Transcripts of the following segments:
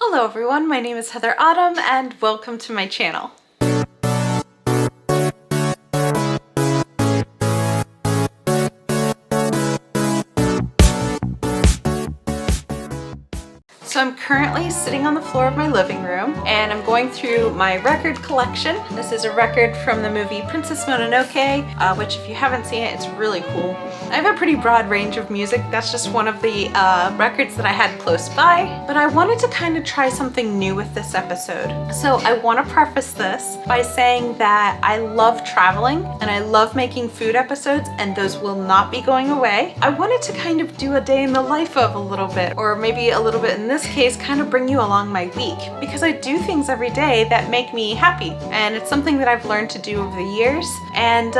Hello everyone, my name is Heather Autumn and welcome to my channel. So I'm currently sitting on the floor of my living room and I'm going through my record collection. This is a record from the movie Princess Mononoke, which if you haven't seen it, it's really cool. I have a pretty broad range of music. That's just one of the records that I had close by, but I wanted to kind of try something new with this episode. So I want to preface this by saying that I love traveling and I love making food episodes, and those will not be going away. I wanted to kind of do a day in the life of a little bit, or maybe a little bit in this case, kind of bring you along my week, because I do things every day that make me happy, and it's something that I've learned to do over the years, and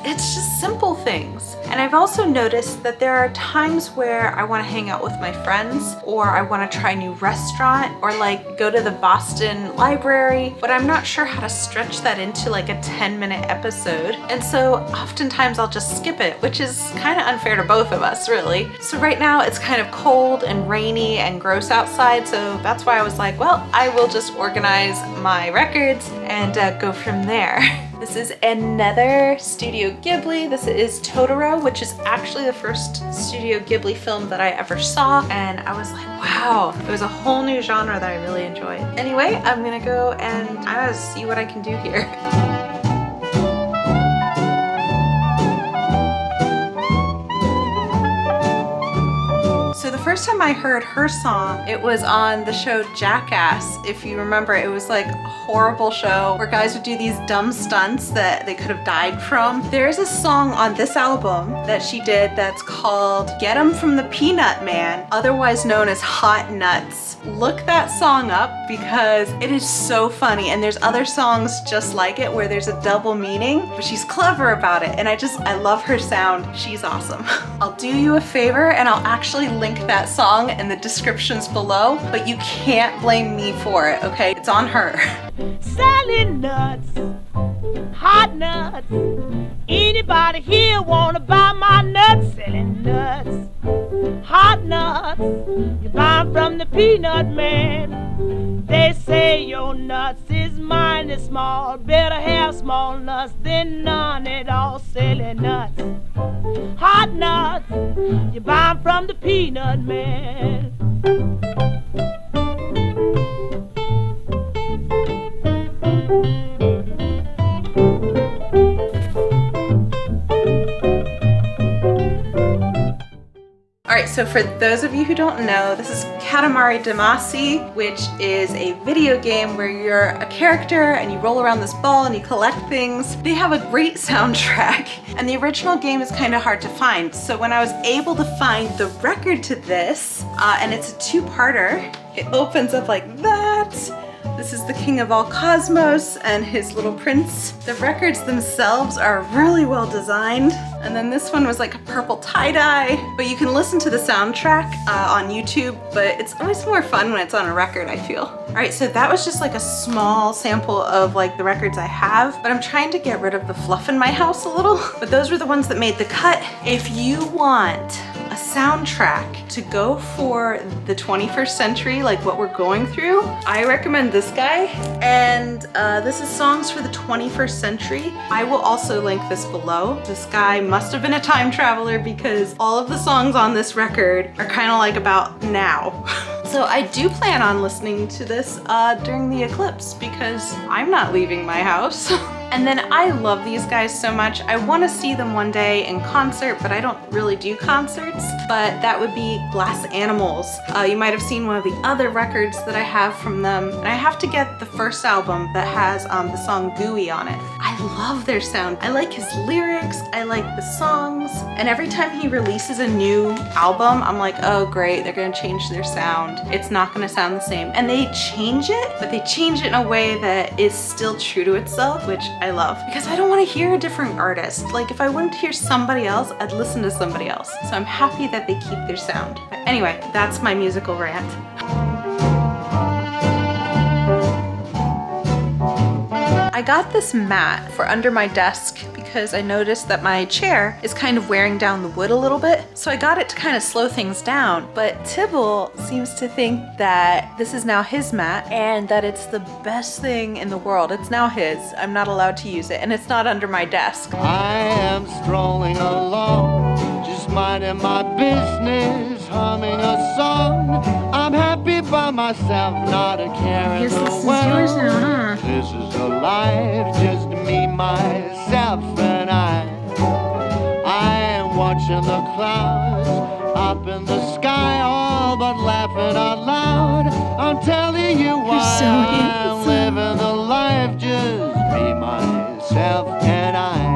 it's just simple things. And I've also noticed that there are times where I want to hang out with my friends, or I want to try a new restaurant, or like go to the Boston Library, but I'm not sure how to stretch that into like a 10-minute episode. And so oftentimes I'll just skip it, which is kind of unfair to both of us, really. So right now it's kind of cold and rainy and gross outside, so that's why I was like, well, I will just organize my records and go from there. This is another Studio Ghibli. This is Totoro, which is actually the first Studio Ghibli film that I ever saw. And I was like, wow, it was a whole new genre that I really enjoyed. Anyway, I'm gonna go and see what I can do here. So the first time I heard her song, it was on the show Jackass. If you remember, it was like a horrible show where guys would do these dumb stunts that they could have died from. There's a song on this album that she did that's called Get 'Em from the Peanut Man, otherwise known as Hot Nuts. Look that song up because it is so funny, and there's other songs just like it where there's a double meaning, but she's clever about it, and I love her sound. She's awesome. I'll do you a favor and I'll actually link that song in the descriptions below, but you can't blame me for it, okay? It's on her. Selling nuts, hot nuts. Anybody here wanna buy my nuts? Selling nuts, hot nuts. You buy 'em from the peanut man. They say your nuts is mighty small. Better have small nuts than none at all. Selling nuts, hot nuts. You buy 'em from the peanut man. Alright, so for those of you who don't know, this is Katamari Damacy, which is a video game where you're a character and you roll around this ball and you collect things. They have a great soundtrack, and the original game is kind of hard to find. So when I was able to find the record to this, and it's a two-parter, it opens up like that. This is the king of all cosmos and his little prince. The records themselves are really well designed. And then this one was like a purple tie-dye, but you can listen to the soundtrack on YouTube, but it's always more fun when it's on a record, I feel. All right, so that was just like a small sample of like the records I have, but I'm trying to get rid of the fluff in my house a little, but those were the ones that made the cut. If you want a soundtrack to go for the 21st century, like what we're going through, I recommend this guy. And this is Songs for the 21st Century. I will also link this below. This guy must have been a time traveler because all of the songs on this record are kind of like about now. So I do plan on listening to this during the eclipse because I'm not leaving my house. And then I love these guys so much. I want to see them one day in concert, but I don't really do concerts. But that would be Glass Animals. You might have seen one of the other records that I have from them. And I have to get the first album that has the song Gooey on it. I love their sound. I like his lyrics. I like the songs. And every time he releases a new album, I'm like, oh great, they're gonna change their sound. It's not gonna sound the same. And they change it, but they change it in a way that is still true to itself, which I love, because I don't want to hear a different artist. Like if I wanted to hear somebody else, I'd listen to somebody else. So I'm happy that they keep their sound. But anyway, that's my musical rant. I got this mat for under my desk because because I noticed that my chair is kind of wearing down the wood a little bit. So I got it to kind of slow things down. But Tibble seems to think that this is now his mat and that it's the best thing in the world. It's now his. I'm not allowed to use it, and it's not under my desk. I am strolling along, just minding my business, humming a song. I'm happy by myself, not a care in the world. Yours now, huh? This is a life, just me, myself, and I am watching the clouds up in the sky, all but laughing out loud. I'm telling you why so I'm living the life, just me, myself, and I.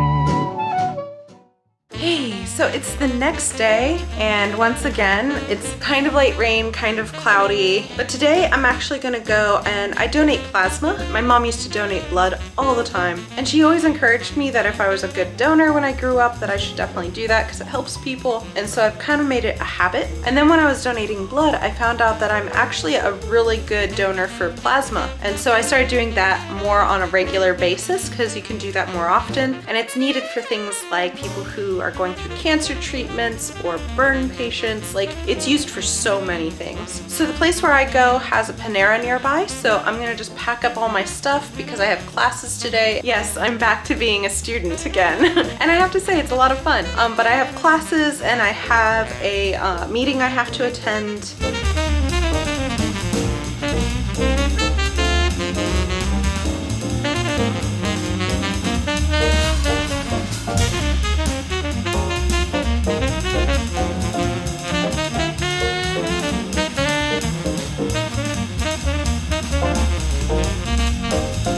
Hey, so it's the next day, and once again, it's kind of light rain, kind of cloudy, but today I'm actually gonna go and I donate plasma. My mom used to donate blood all the time, and she always encouraged me that if I was a good donor when I grew up, that I should definitely do that because it helps people, and so I've kind of made it a habit. And then when I was donating blood, I found out that I'm actually a really good donor for plasma, and so I started doing that more on a regular basis because you can do that more often, and it's needed for things like people who are going through cancer treatments or burn patients. Like, it's used for so many things. So the place where I go has a Panera nearby, so I'm gonna just pack up all my stuff because I have classes today. Yes, I'm back to being a student again. And I have to say, it's a lot of fun. But I have classes and I have a meeting I have to attend.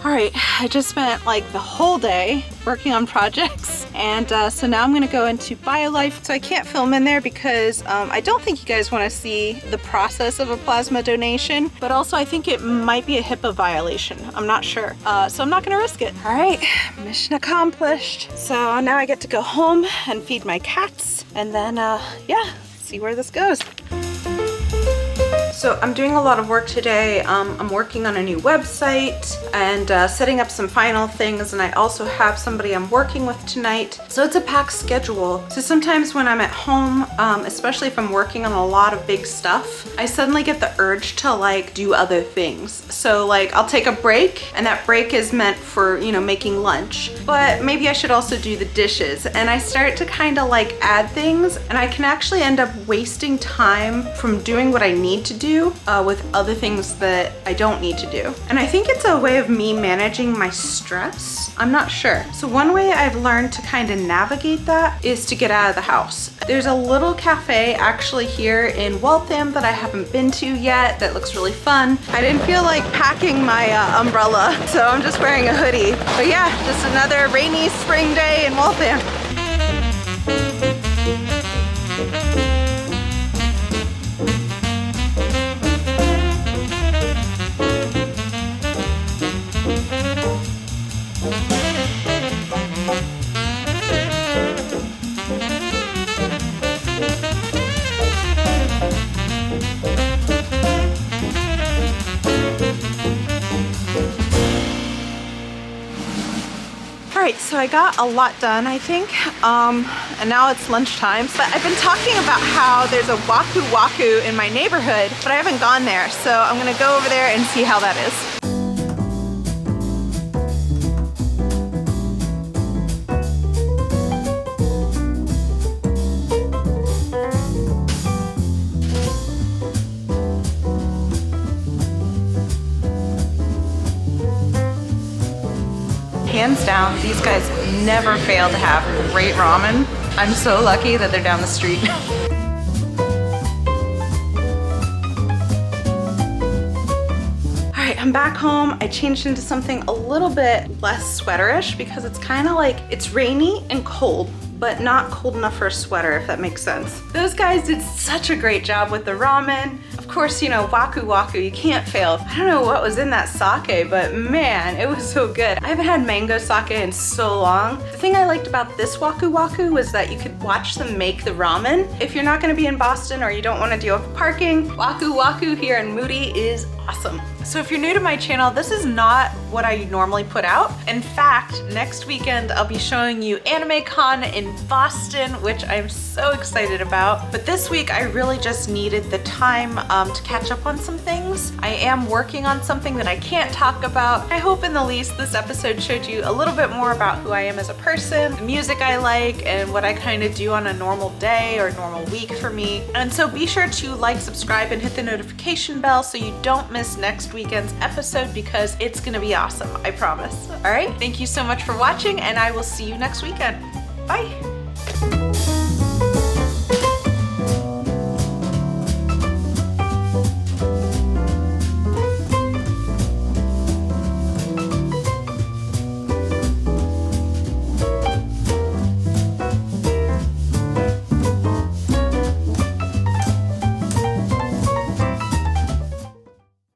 Alright, I just spent like the whole day working on projects, and so now I'm gonna go into BioLife. So I can't film in there because I don't think you guys want to see the process of a plasma donation, but also I think it might be a HIPAA violation. I'm not sure, so I'm not gonna risk it. Alright, mission accomplished. So now I get to go home and feed my cats, and then yeah, see where this goes. So I'm doing a lot of work today. I'm working on a new website and setting up some final things, and I also have somebody I'm working with tonight. So it's a packed schedule. So sometimes when I'm at home, especially if I'm working on a lot of big stuff, I suddenly get the urge to like do other things. So like I'll take a break, and that break is meant for, you know, making lunch, but maybe I should also do the dishes. And I start to kind of like add things, and I can actually end up wasting time from doing what I need to do with other things that I don't need to do. And I think it's a way of me managing my stress. I'm not sure. So one way I've learned to kind of navigate that is to get out of the house. There's a little cafe actually here in Waltham that I haven't been to yet that looks really fun. I didn't feel like packing my umbrella, so I'm just wearing a hoodie. But yeah, just another rainy spring day in Waltham. So I got a lot done, I think, and now it's lunchtime. But I've been talking about how there's a Waku Waku in my neighborhood, but I haven't gone there. So I'm gonna go over there and see how that is. Hands down, these guys never fail to have great ramen. I'm so lucky that they're down the street. Alright, I'm back home. I changed into something a little bit less sweaterish because it's kind of like, it's rainy and cold, but not cold enough for a sweater, if that makes sense. Those guys did such a great job with the ramen. Of Of course, you know, Waku Waku, you can't fail. I don't know what was in that sake, but man, it was so good. I haven't had mango sake in so long. The thing I liked about this Waku Waku was that you could watch them make the ramen. If you're not gonna be in Boston or you don't wanna deal with parking, Waku Waku here in Moody is awesome. So if you're new to my channel, this is not what I normally put out. In fact, next weekend I'll be showing you AnimeCon in Boston, which I'm so excited about. But this week I really just needed the time to catch up on some things. I am working on something that I can't talk about. I hope in the least this episode showed you a little bit more about who I am as a person, the music I like, and what I kind of do on a normal day or normal week for me. And so be sure to like, subscribe, and hit the notification bell so you don't miss next weekend's episode because it's gonna be awesome, I promise. All right, thank you so much for watching and I will see you next weekend. Bye.